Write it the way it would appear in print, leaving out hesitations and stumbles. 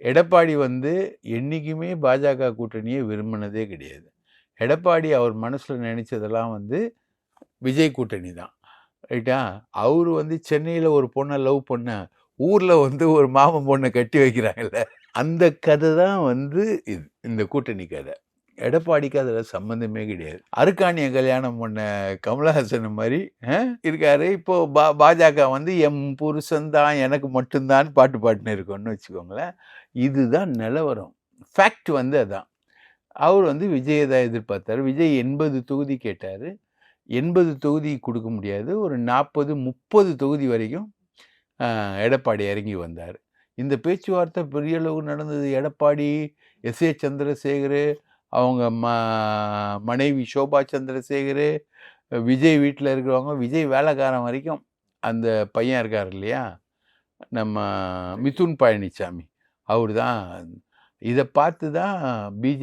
எடப்பாடி வந்து என்னைக்குமே பாஜக கூட்டணியை விரும்பினதே கிடையாது. எடப்பாடி அவர் மனசில் நினைச்சதெல்லாம் வந்து விஜய் கூட்டணி தான். ரைட்டா? அவரு வந்து சென்னையில் ஒரு பொண்ணை லவ் பண்ண, ஊரில் வந்து ஒரு மாமன் பொண்ணை கட்டி வைக்கிறாங்கல்ல, அந்த கதை தான் வந்து இது இந்த கூட்டணி கதை. எடப்பாடிக்கு அதில் சம்மந்தமே கிடையாது. அருக்காணிய கல்யாணம் பண்ண கமலஹாசன் மாதிரி இருக்காரு. இப்போ பாஜக வந்து எம் புருஷன் தான் எனக்கு மட்டும்தான் பாட்டு பாட்டுன்னு இருக்கோன்னு வச்சுக்கோங்களேன். இதுதான் நிலவரம். ஃபேக்ட் வந்து அதான். அவர் வந்து விஜயை தான் எதிர்பார்த்தார். விஜய் 80 தொகுதி கேட்டார். 80 தொகுதி கொடுக்க முடியாது. ஒரு 40-30 தொகுதி வரைக்கும் எடப்பாடி இறங்கி வந்தார். இந்த பேச்சுவார்த்தை பெரிய அளவு நடந்தது. எடப்பாடி, எஸ்.ஏ. சந்திரசேகர், அவங்க மனைவி சோபா சந்திரசேகர், விஜய் வீட்டில் இருக்கிறவங்க, விஜய் வேலைக்காரன் வரைக்கும் அந்த பையன் இருக்கார் இல்லையா, நம்ம மிதுன் பழனிசாமி, அவர் தான். இதை பார்த்து தான் பிஜேபி